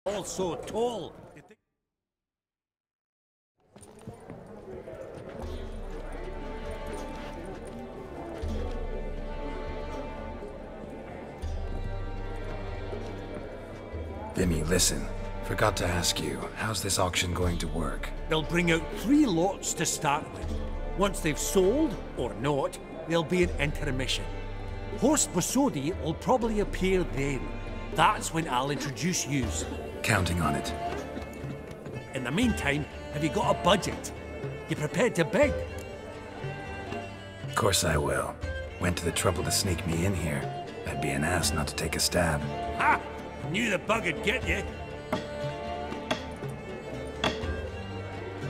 all so tall. Vinny, listen. Forgot to ask you, how's this auction going to work? They'll bring out 3 lots to start with. Once they've sold, or not, there'll be an intermission. Horst Bosodi will probably appear then. That's when I'll introduce yous. Counting on it. In the meantime, have you got a budget? You prepared to bid? Of course I will. Went to the trouble to sneak me in here. I'd be an ass not to take a stab. Ha! Knew the bug'd get you.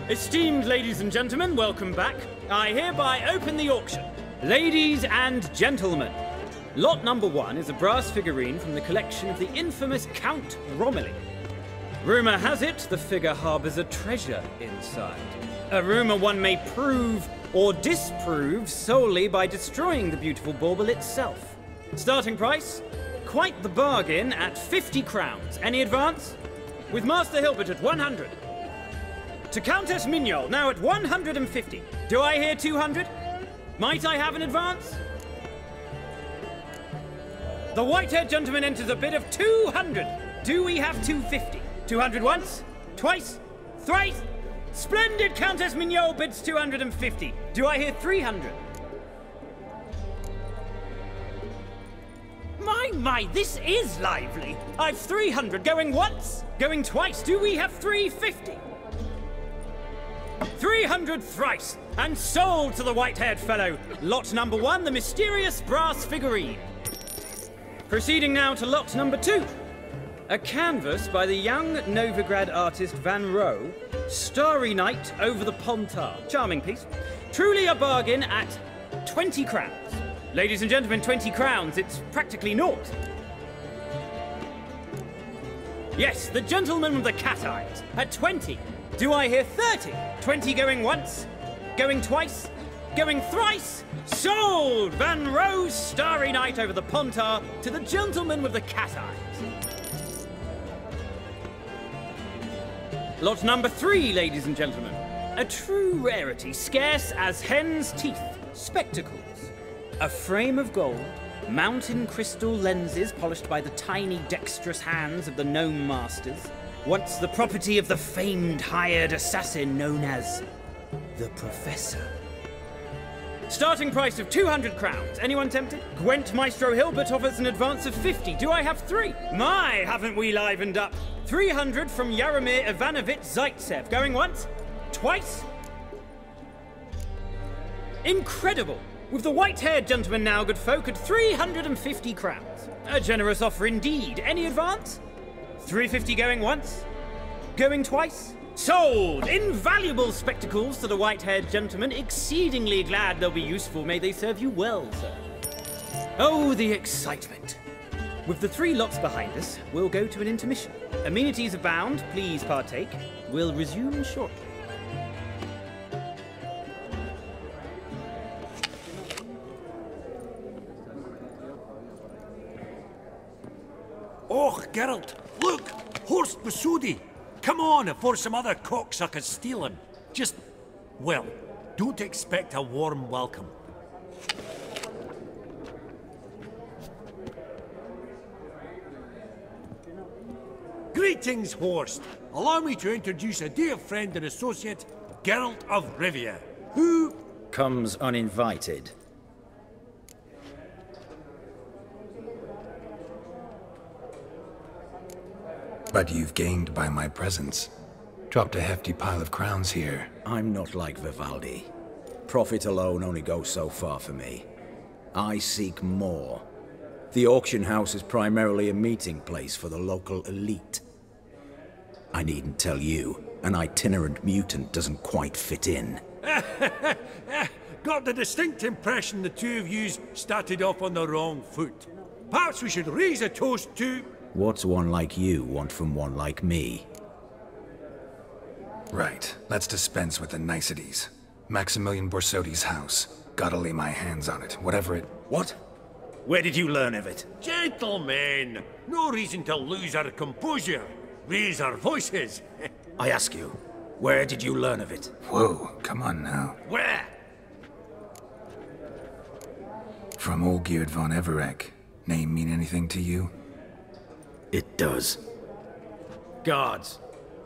Esteemed ladies and gentlemen, welcome back. I hereby open the auction. Ladies and gentlemen, lot number 1 is a brass figurine from the collection of the infamous Count Romilly. Rumour has it the figure harbours a treasure inside. A rumour one may prove or disprove solely by destroying the beautiful bauble itself. Starting price? Quite the bargain at 50 crowns. Any advance? With Master Hilbert at 100. To Countess Mignol, now at 150. Do I hear 200? Might I have an advance? The white-haired gentleman enters a bid of 200. Do we have 250? 200 once? Twice? Thrice? Splendid! Countess Mignol bids 250. Do I hear 300? My, this is lively. I've 300 going once, going twice. Do we have 350? 300 thrice, and sold to the white-haired fellow. Lot number 1, the mysterious brass figurine. Proceeding now to lot number 2. A canvas by the young Novigrad artist Van Rohe, Starry Night over the Pontar. Charming piece. Truly a bargain at 20 crowns. Ladies and gentlemen, 20 crowns, it's practically naught. Yes, the gentleman with the cat eyes, at 20. Do I hear 30? 20 going once, going twice, going thrice. Sold! Van Rohe's Starry Night over the Pontar to the gentleman with the cat eyes. Lot number 3, ladies and gentlemen. A true rarity, scarce as hen's teeth. Spectacles. A frame of gold, mountain crystal lenses polished by the tiny dexterous hands of the gnome masters, once the property of the famed hired assassin known as the Professor. Starting price of 200 crowns. Anyone tempted? Gwent Maestro Hilbert offers an advance of 50. Do I have 3? My, haven't we livened up? 300 from Yaromir Ivanovich Zaitsev. Going once? Twice? Incredible! With the white-haired gentleman now, good folk, at 350 crowns. A generous offer indeed. Any advance? 350 going once? Going twice? Sold! Invaluable spectacles to the white-haired gentleman. Exceedingly glad they'll be useful. May they serve you well, sir. Oh, the excitement. With the 3 lots behind us, we'll go to an intermission. Amenities abound. Please partake. We'll resume shortly. Oh, Geralt, look! Horst Bosodi! Come on before some other cocksuckers steal him. Just, well, don't expect a warm welcome. Greetings, Horst. Allow me to introduce a dear friend and associate, Geralt of Rivia, who comes uninvited. But you've gained by my presence. Dropped a hefty pile of crowns here. I'm not like Vivaldi. Profit alone only goes so far for me. I seek more. The auction house is primarily a meeting place for the local elite. I needn't tell you, an itinerant mutant doesn't quite fit in. got the distinct impression the two of yous started off on the wrong foot. Perhaps we should raise a toast to... What's one like you want from one like me? Right. Let's dispense with the niceties. Maximilian Borsodi's house. Gotta lay my hands on it, whatever it... What? Where did you learn of it? Gentlemen! No reason to lose our composure. Raise our voices. I ask you, where did you learn of it? Whoa, come on now. Where? From Olgierd von Everek. Name mean anything to you? It does. Guards,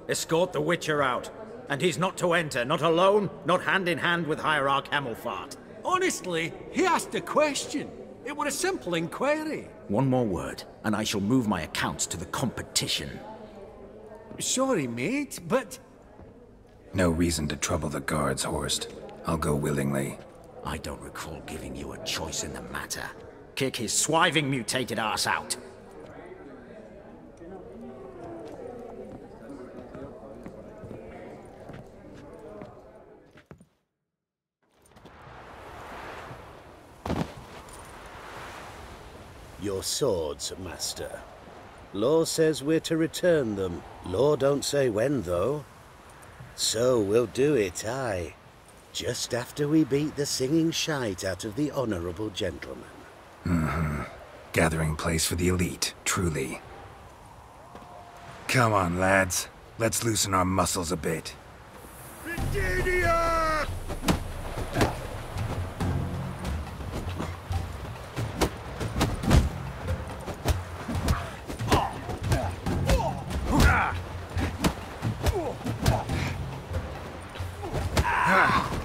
escort the Witcher out. And he's not to enter, not alone, not hand in hand with Hierarch Hamelfart. Honestly, he asked a question. It were a simple inquiry. One more word, and I shall move my accounts to the competition. Sorry, mate, but... No reason to trouble the guards, Horst. I'll go willingly. I don't recall giving you a choice in the matter. Kick his swiving mutated ass out. Your swords, master. Law says we're to return them. Law don't say when, though. So we'll do it, aye. Just after we beat the singing shite out of the honorable gentleman. Gathering place for the elite, truly. Come on, lads. Let's loosen our muscles a bit.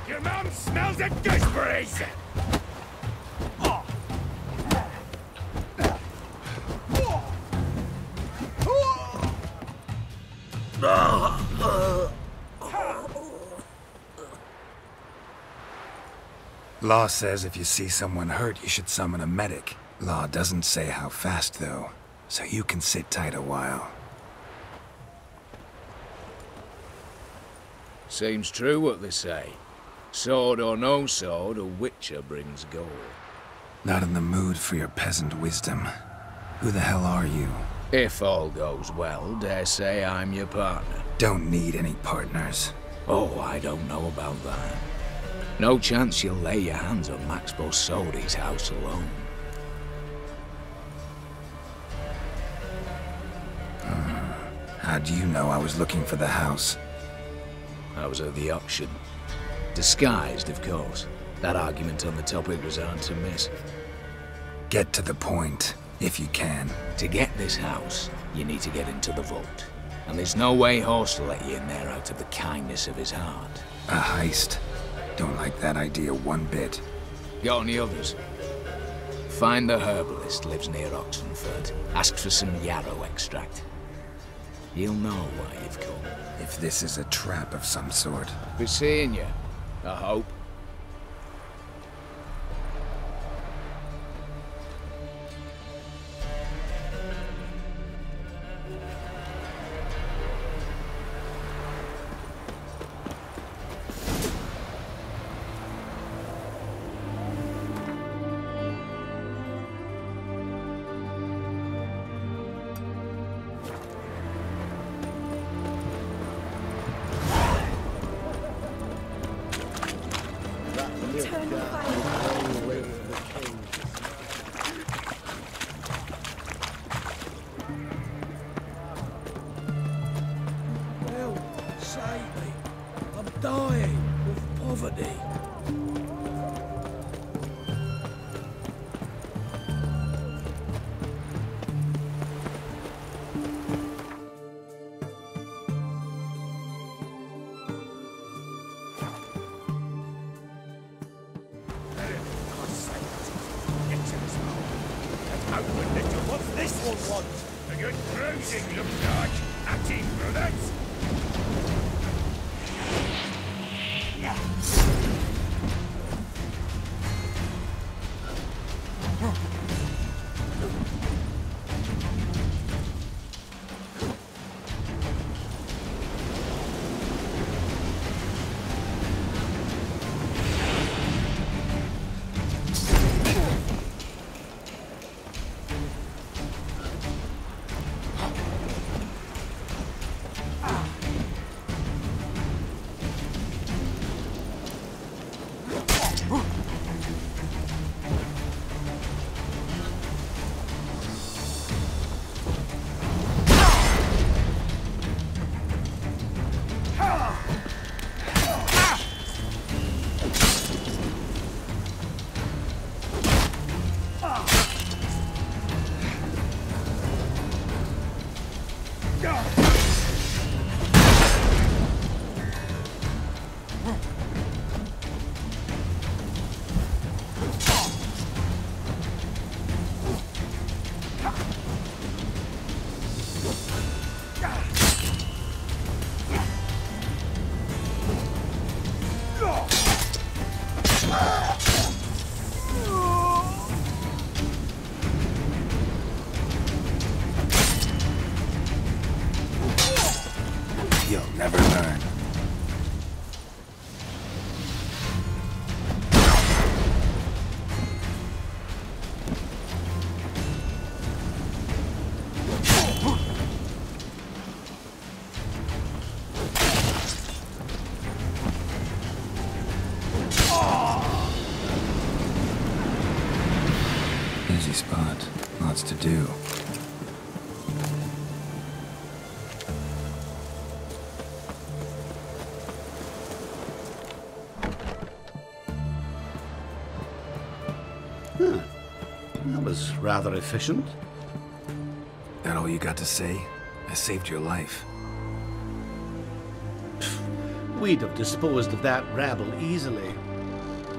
Your mom smells of gooseberries! Law says if you see someone hurt, you should summon a medic. Law doesn't say how fast, though, so you can sit tight a while. Seems true what they say. Sword or no sword, a Witcher brings gold. Not in the mood for your peasant wisdom. Who the hell are you? If all goes well, dare say I'm your partner. Don't need any partners. Oh, I don't know about that. No chance you'll lay your hands on Max Bossodi's house alone. How do you know I was looking for the house? I was at the auction. Disguised, of course. That argument on the topic was hard to miss. Get to the point, if you can. To get this house, you need to get into the vault. And there's no way Horst will let you in there out of the kindness of his heart. A heist. Don't like that idea one bit. Got any others? Find the herbalist, lives near Oxenford. Ask for some yarrow extract. He'll know why you've come. If this is a trap of some sort. Be seeing you, I hope. What's this one want? A good bruising, looks like. Acting, brothers. You'll never learn. Busy spot. Lots to do. That was rather efficient. That all you got to say? I saved your life. We'd have disposed of that rabble easily.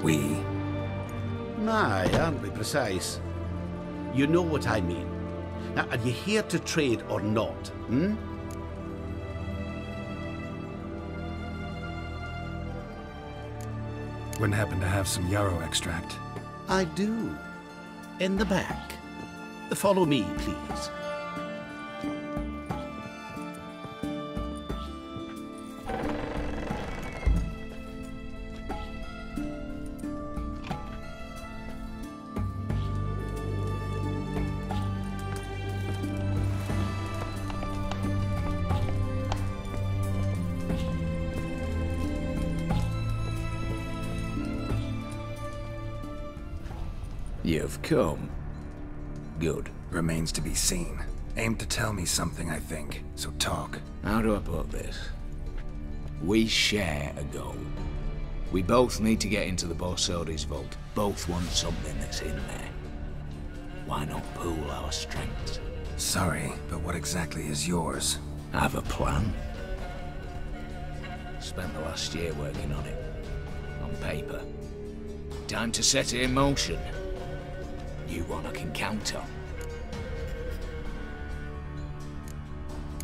We? Aye, aren't we precise? You know what I mean. Now, are you here to trade or not, hmm? Wouldn't happen to have some yarrow extract. I do. In the back. Follow me, please. You've come. Good. Remains to be seen. Aim to tell me something, I think. So talk. How do I put this? We share a goal. We both need to get into the Borsodi's vault. Both want something that's in there. Why not pool our strengths? Sorry, but what exactly is yours? I have a plan. Spent the last year working on it. On paper. Time to set it in motion. You one I can count on.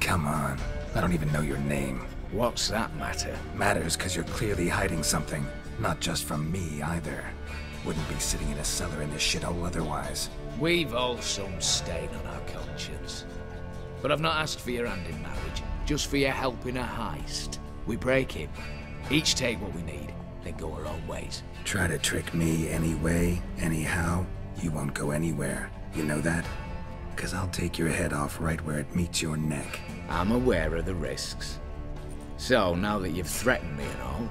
Come on. I don't even know your name. What's that matter? Matters because you're clearly hiding something. Not just from me, either. Wouldn't be sitting in a cellar in this shithole otherwise. We've all some stain on our conscience. But I've not asked for your hand in marriage, just for your help in a heist. We break him. Each take what we need, then go our own ways. Try to trick me anyway, anyhow, you won't go anywhere. You know that? 'Cause I'll take your head off right where it meets your neck. I'm aware of the risks. So, now that you've threatened me and all,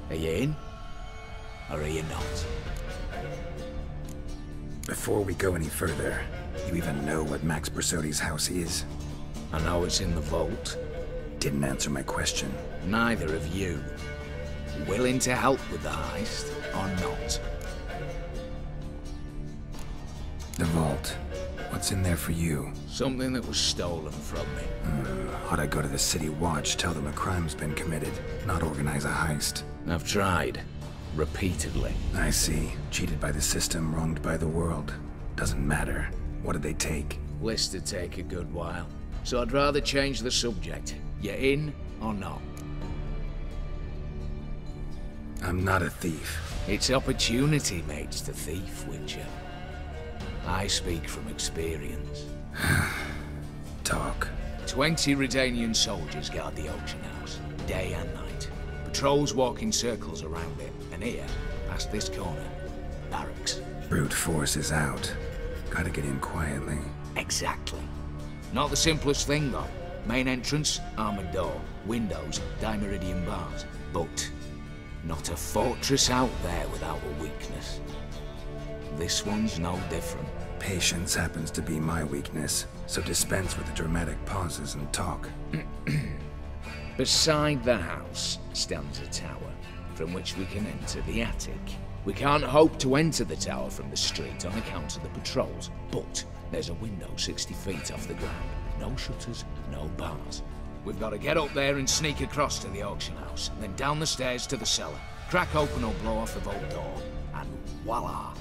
are you in? Or are you not? Before we go any further, you even know what Max Borsodi's house is? I know it's in the vault. Didn't answer my question. Neither of you. Willing to help with the heist, or not? The vault. What's in there for you? Something that was stolen from me. Ought I go to the City Watch, tell them a crime's been committed, not organize a heist? I've tried. Repeatedly. I see. Cheated by the system, wronged by the world. Doesn't matter. What did they take? List to take a good while. So I'd rather change the subject. You in or not? I'm not a thief. It's opportunity makes the thief, Witcher. I speak from experience. Talk. 20 Redanian soldiers guard the auction house, day and night. Patrols walk in circles around it, and here, past this corner, barracks. Brute force is out. Gotta get in quietly. Exactly. Not the simplest thing, though. Main entrance, armored door, windows, dimeridian bars. But not a fortress out there without a weakness. This one's no different. Patience happens to be my weakness, so dispense with the dramatic pauses and talk. Beside the house stands a tower, from which we can enter the attic. We can't hope to enter the tower from the street on account of the patrols, but there's a window 60 feet off the ground. No shutters, no bars. We've got to get up there and sneak across to the auction house, then down the stairs to the cellar, crack open or blow off the vault door, and voila!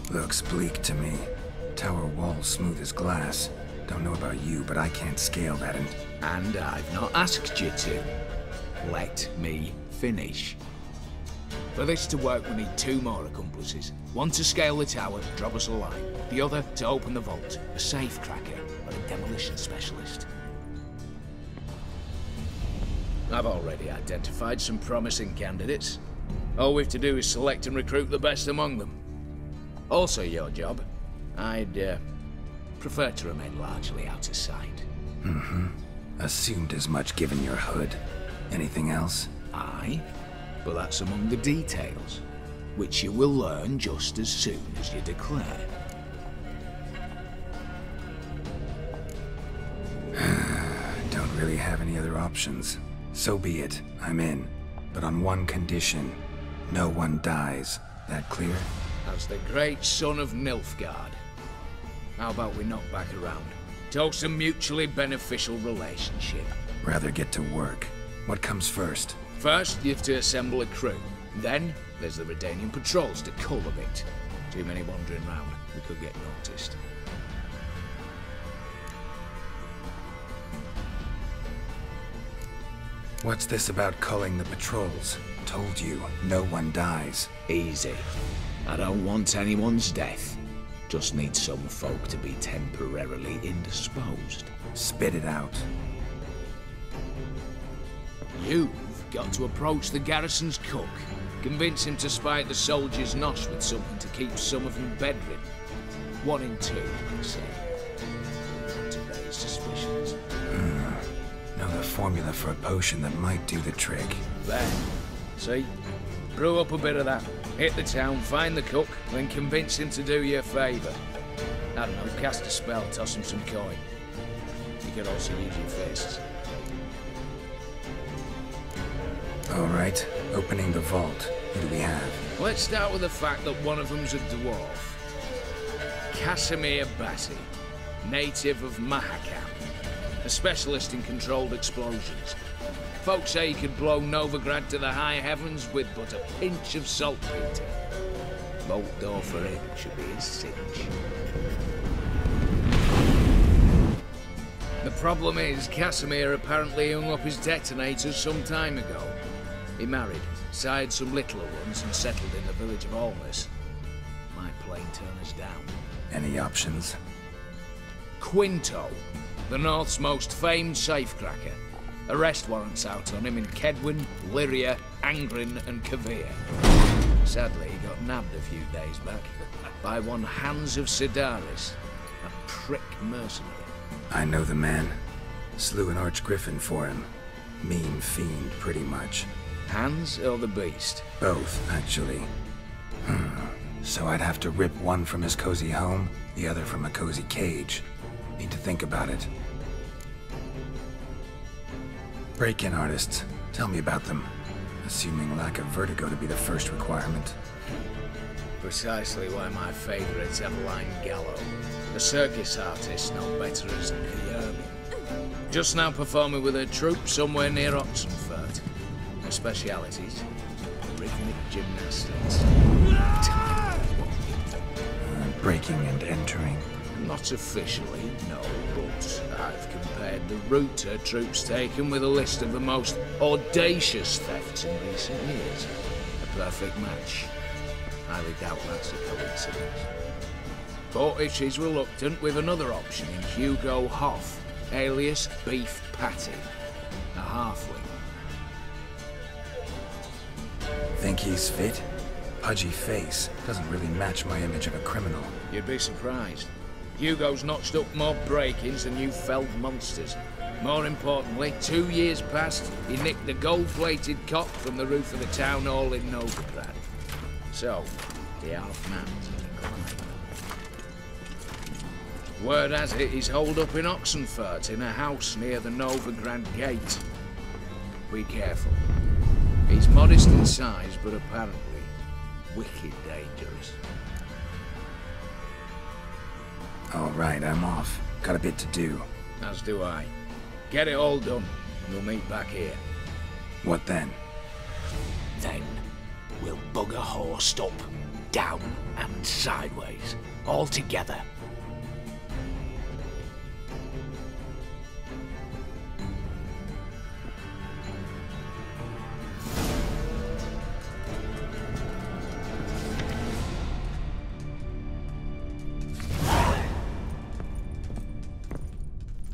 Looks bleak to me. Tower wall smooth as glass. Don't know about you, but I can't scale that And I've not asked you to. Let me finish. For this to work, we need 2 more accomplices. One to scale the tower, drop us a line. The other to open the vault, a safe cracker or a demolition specialist. I've already identified some promising candidates. All we've to do is select and recruit the best among them. Also your job. I'd prefer to remain largely out of sight. Mm-hmm. Assumed as much given your hood. Anything else? Aye, but that's among the details, which you will learn just as soon as you declare. Don't really have any other options. So be it, I'm in. But on one condition. No one dies. That clear? As the great son of Nilfgaard. How about we knock back around? Toast a mutually beneficial relationship. Rather get to work. What comes first? First, you have to assemble a crew. Then, there's the Redanian patrols to cull a bit. Too many wandering round, we could get noticed. What's this about culling the patrols? Told you, no one dies. Easy. I don't want anyone's death. Just need some folk to be temporarily indisposed. Spit it out. You've got to approach the garrison's cook. Convince him to spite the soldiers' nosh with something to keep some of them bedridden. 1 in 2, I'd say. To raise suspicions. Know the formula for a potion that might do the trick. There. See? Brew up a bit of that. Hit the town, find the cook, then convince him to do you a favour. I don't know, cast a spell, toss him some coin. You could also use your fists. Alright, opening the vault. Who do we have? Let's start with the fact that one of them's a dwarf. Casimir Batty, native of Mahakam. A specialist in controlled explosions. Folks say he could blow Novigrad to the high heavens with but a pinch of saltpeter. Bolt door for him should be his cinch. The problem is, Casimir apparently hung up his detonators some time ago. He married, sired some littler ones, and settled in the village of Almas. Might plain turn us down. Any options? Quinto, the North's most famed safecracker. Arrest warrants out on him in Kedwin, Lyria, Angrin, and Kavir. Sadly, he got nabbed a few days back by one Hans of Sidaris, a prick mercenary. I know the man. Slew an archgriffin for him. Mean fiend, pretty much. Hans or the beast? Both, actually. So I'd have to rip one from his cozy home, the other from a cozy cage. Need to think about it. Break-in artists. Tell me about them. Assuming lack of vertigo to be the first requirement. Precisely why my favourite's Eveline Gallo. The circus artist no better as Kierman. Just now performing with her troupe somewhere near Oxenfurt. Her specialities? Rhythmic gymnastics. Breaking and entering. Not officially, no, but I've compared the route her troops taken with a list of the most audacious thefts in recent years. A perfect match. Highly doubt that's a coincidence. But if she's reluctant, with another option in Hugo Hoff, alias Beef Patty, a halfling. Think he's fit? Pudgy face. Doesn't really match my image of a criminal. You'd be surprised. Hugo's notched up more break-ins than you felled monsters. More importantly, 2 years past, he nicked the gold-plated cock from the roof of the town hall in Novigrad. So, the half-man's in a climb. Word has it he's holed up in Oxenfurt in a house near the Novigrad gate. Be careful. He's modest in size, but apparently wicked dangerous. All right, I'm off. Got a bit to do. As do I. Get it all done, and we'll meet back here. What then? Then, we'll bugger horsed up, down and sideways, all together.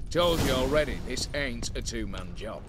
Told you already, this ain't a two-man job.